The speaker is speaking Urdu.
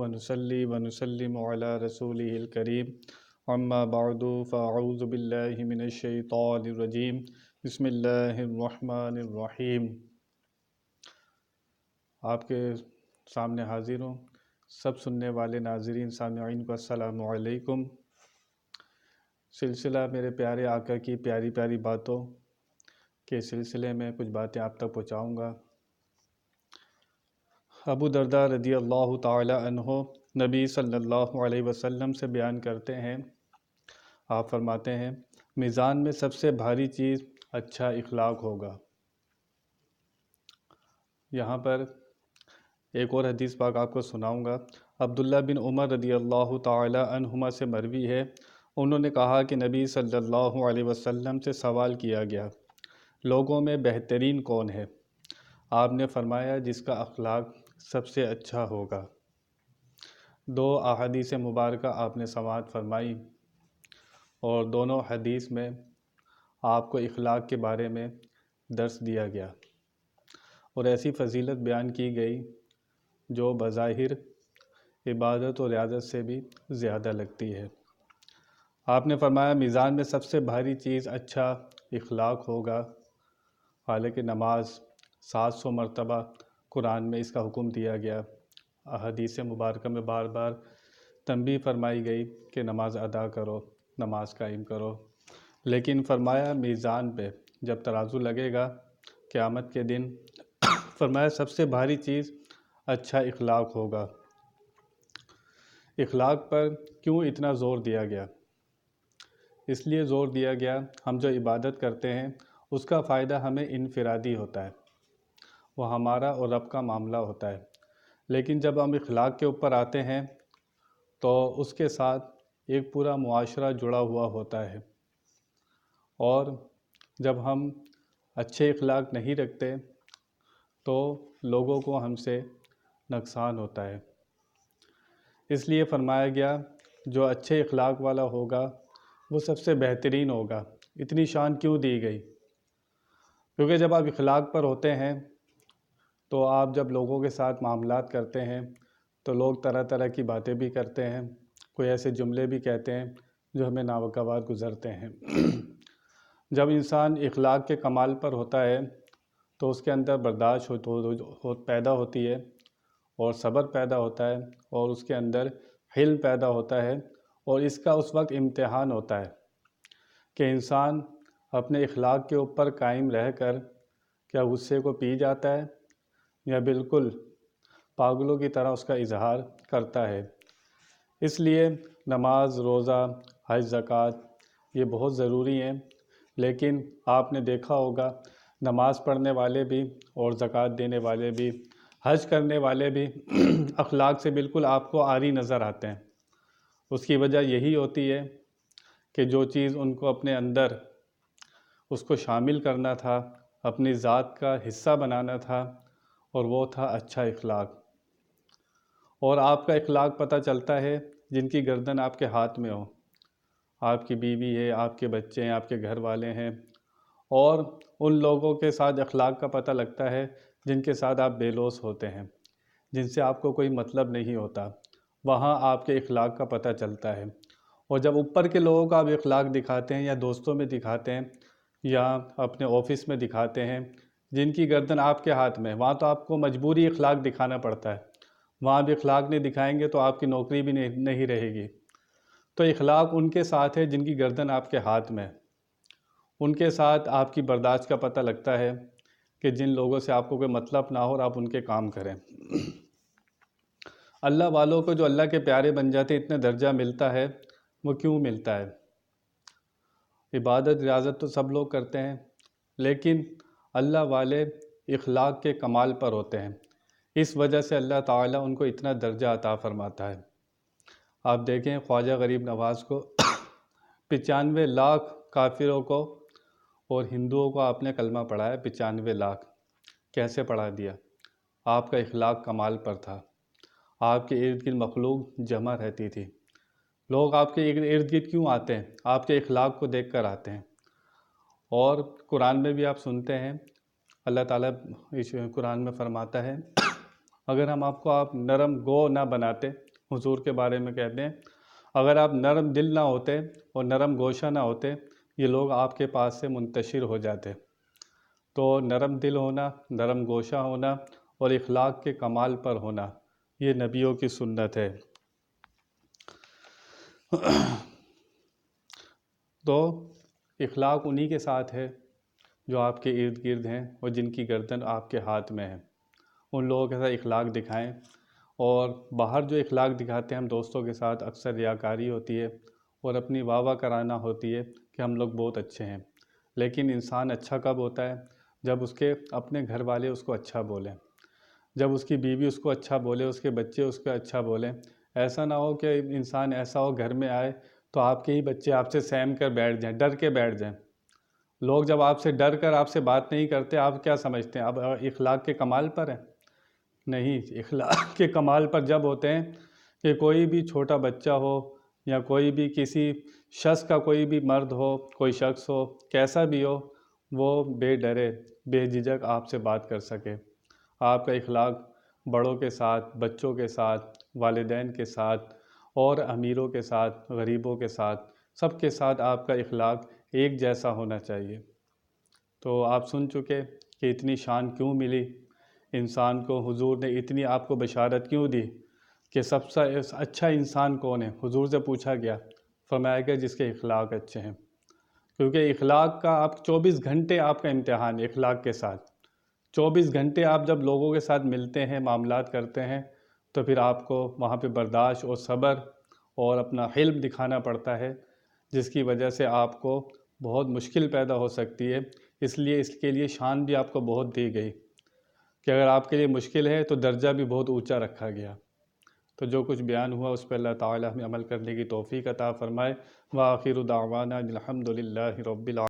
ونصلي ونسلم على رسوله الكريم اما بعد فاعوذ باللہ من الشیطان الرجیم بسم اللہ الرحمن الرحیم۔ آپ کے سامنے حاضر ہوں، سب سننے والے ناظرین سامعین کو السلام علیکم۔ سلسلہ میرے پیارے آقا کی پیاری پیاری باتوں کے سلسلے میں کچھ باتیں آپ تک پہنچاؤں گا۔ ابو درداء رضی اللہ تعالی عنہ نبی صلی اللہ علیہ وسلم سے بیان کرتے ہیں، آپ فرماتے ہیں میزان میں سب سے بھاری چیز اچھا اخلاق ہوگا۔ یہاں پر ایک اور حدیث پاک آپ کو سناؤں گا۔ عبداللہ بن عمر رضی اللہ تعالی عنہما سے مروی ہے، انہوں نے کہا کہ نبی صلی اللہ علیہ وسلم سے سوال کیا گیا، لوگوں میں بہترین کون ہے؟ آپ نے فرمایا جس کا اخلاق سب سے اچھا ہوگا۔ دو احادیث مبارکہ آپ نے سماعت فرمائی اور دونوں حدیث میں آپ کو اخلاق کے بارے میں درس دیا گیا اور ایسی فضیلت بیان کی گئی جو بظاہر عبادت و ریاضت سے بھی زیادہ لگتی ہے۔ آپ نے فرمایا میزان میں سب سے بھاری چیز اچھا اخلاق ہوگا، حالانکہ نماز 700 مرتبہ قرآن میں اس کا حکم دیا گیا، احادیث مبارکہ میں بار بار تنبیہ فرمائی گئی کہ نماز ادا کرو، نماز قائم کرو، لیکن فرمایا میزان پہ جب ترازو لگے گا قیامت کے دن، فرمایا سب سے بھاری چیز اچھا اخلاق ہوگا۔ اخلاق پر کیوں اتنا زور دیا گیا؟ اس لیے زور دیا گیا، ہم جو عبادت کرتے ہیں اس کا فائدہ ہمیں انفرادی ہوتا ہے، وہ ہمارا اور رب کا معاملہ ہوتا ہے، لیکن جب ہم اخلاق کے اوپر آتے ہیں تو اس کے ساتھ ایک پورا معاشرہ جڑا ہوا ہوتا ہے، اور جب ہم اچھے اخلاق نہیں رکھتے تو لوگوں کو ہم سے نقصان ہوتا ہے۔ اس لیے فرمایا گیا جو اچھے اخلاق والا ہوگا وہ سب سے بہترین ہوگا۔ اتنی شان کیوں دی گئی؟ کیونکہ جب آپ اخلاق پر ہوتے ہیں تو آپ جب لوگوں کے ساتھ معاملات کرتے ہیں تو لوگ طرح طرح کی باتیں بھی کرتے ہیں، کوئی ایسے جملے بھی کہتے ہیں جو ہمیں ناگوار گزرتے ہیں۔ جب انسان اخلاق کے کمال پر ہوتا ہے تو اس کے اندر برداشت پیدا ہوتی ہے اور صبر پیدا ہوتا ہے اور اس کے اندر حلم پیدا ہوتا ہے، اور اس کا اس وقت امتحان ہوتا ہے کہ انسان اپنے اخلاق کے اوپر قائم رہ کر کیا غصے کو پی جاتا ہے یا بالکل پاگلوں کی طرح اس کا اظہار کرتا ہے۔ اس لیے نماز، روزہ، حج، زکوٰۃ یہ بہت ضروری ہیں، لیکن آپ نے دیکھا ہوگا نماز پڑھنے والے بھی اور زکوٰۃ دینے والے بھی، حج کرنے والے بھی اخلاق سے بالکل آپ کو عاری نظر آتے ہیں۔ اس کی وجہ یہی ہوتی ہے کہ جو چیز ان کو اپنے اندر اس کو شامل کرنا تھا، اپنی ذات کا حصہ بنانا تھا، اور وہ تھا اچھا اخلاق۔ اور آپ کا اخلاق پتہ چلتا ہے جن کی گردن آپ کے ہاتھ میں ہو، آپ کی بیوی ہے، آپ کے بچے ہیں، آپ کے گھر والے ہیں، اور ان لوگوں کے ساتھ اخلاق کا پتہ لگتا ہے جن کے ساتھ آپ بے لوث ہوتے ہیں، جن سے آپ کو کوئی مطلب نہیں ہوتا، وہاں آپ کے اخلاق کا پتہ چلتا ہے۔ اور جب اوپر کے لوگوں کا آپ اخلاق دکھاتے ہیں یا دوستوں میں دکھاتے ہیں یا اپنے آفس میں دکھاتے ہیں جن کی گردن آپ کے ہاتھ میں ہے، وہاں تو آپ کو مجبوری اخلاق دکھانا پڑتا ہے، وہاں بھی اخلاق نہیں دکھائیں گے تو آپ کی نوکری بھی نہیں رہے گی۔ تو اخلاق ان کے ساتھ ہے جن کی گردن آپ کے ہاتھ میں ہے، ان کے ساتھ آپ کی برداشت کا پتہ لگتا ہے کہ جن لوگوں سے آپ کو کوئی مطلب نہ ہو اور آپ ان کے کام کریں۔ اللہ والوں کو جو اللہ کے پیارے بن جاتے اتنے درجہ ملتا ہے، وہ کیوں ملتا ہے؟ عبادت ریاضت تو سب لوگ کرتے ہیں، لیکن اللہ والے اخلاق کے کمال پر ہوتے ہیں، اس وجہ سے اللہ تعالیٰ ان کو اتنا درجہ عطا فرماتا ہے۔ آپ دیکھیں خواجہ غریب نواز کو 95 لاکھ کافروں کو اور ہندوؤں کو آپ نے کلمہ پڑھایا، 95 لاکھ کیسے پڑھا دیا؟ آپ کا اخلاق کمال پر تھا، آپ کے ارد گرد مخلوق جمع رہتی تھی، لوگ آپ کے ارد گرد کیوں آتے ہیں؟ آپ کے اخلاق کو دیکھ کر آتے ہیں۔ اور قرآن میں بھی آپ سنتے ہیں اللہ تعالیٰ قرآن میں فرماتا ہے اگر ہم آپ کو نرم گو نہ بناتے حضور کے بارے میں کہتے ہیں اگر آپ نرم دل نہ ہوتے اور نرم گوشہ نہ ہوتے یہ لوگ آپ کے پاس سے منتشر ہو جاتے۔ تو نرم دل ہونا، نرم گوشہ ہونا اور اخلاق کے کمال پر ہونا یہ نبیوں کی سنت ہے۔ تو اخلاق انہی کے ساتھ ہے جو آپ کے ارد گرد ہیں اور جن کی گردن آپ کے ہاتھ میں ہے۔ ان لوگوں کے ساتھ اخلاق دکھائیں، اور باہر جو اخلاق دکھاتے ہیں ہم دوستوں کے ساتھ اکثر ریاکاری ہوتی ہے اور اپنی واہ واہ کرانا ہوتی ہے کہ ہم لوگ بہت اچھے ہیں۔ لیکن انسان اچھا کب ہوتا ہے؟ جب اس کے اپنے گھر والے اس کو اچھا بولیں، جب اس کی بیوی اس کو اچھا بولے، اس کے بچے اس کو اچھا بولیں۔ ایسا نہ ہو کہ انسان ایسا ہو گھر میں آئے تو آپ کے ہی بچے آپ سے سہم کر بیٹھ جائیں، ڈر کے بیٹھ جائیں۔ لوگ جب آپ سے ڈر کر آپ سے بات نہیں کرتے آپ کیا سمجھتے ہیں اب اخلاق کے کمال پر ہیں؟ نہیں، اخلاق کے کمال پر جب ہوتے ہیں کہ کوئی بھی چھوٹا بچہ ہو یا کوئی بھی کسی شخص کا کوئی بھی مرد ہو، کوئی شخص ہو، کیسا بھی ہو، وہ بے ڈرے بے جھجک آپ سے بات کر سکے۔ آپ کا اخلاق بڑوں کے ساتھ، بچوں کے ساتھ، والدین کے ساتھ اور امیروں کے ساتھ، غریبوں کے ساتھ، سب کے ساتھ آپ کا اخلاق ایک جیسا ہونا چاہیے۔ تو آپ سن چکے کہ اتنی شان کیوں ملی انسان کو، حضور نے اتنی آپ کو بشارت کیوں دی کہ سب سے اچھا انسان کون ہے؟ حضور سے پوچھا گیا، فرمایا گیا جس کے اخلاق اچھے ہیں۔ کیونکہ اخلاق کا آپ 24 گھنٹے آپ کا امتحان ہے اخلاق کے ساتھ۔ 24 گھنٹے آپ جب لوگوں کے ساتھ ملتے ہیں، معاملات کرتے ہیں، تو پھر آپ کو وہاں پہ برداشت اور صبر اور اپنا حلم دکھانا پڑتا ہے، جس کی وجہ سے آپ کو بہت مشکل پیدا ہو سکتی ہے۔ اس لیے اس کے لیے شان بھی آپ کو بہت دی گئی کہ اگر آپ کے لیے مشکل ہے تو درجہ بھی بہت اونچا رکھا گیا۔ تو جو کچھ بیان ہوا اس پہ اللہ تعالی ہمیں عمل کرنے کی توفیق عطا فرمائے۔ وآخر دعوانا الحمد للہ رب العالمین۔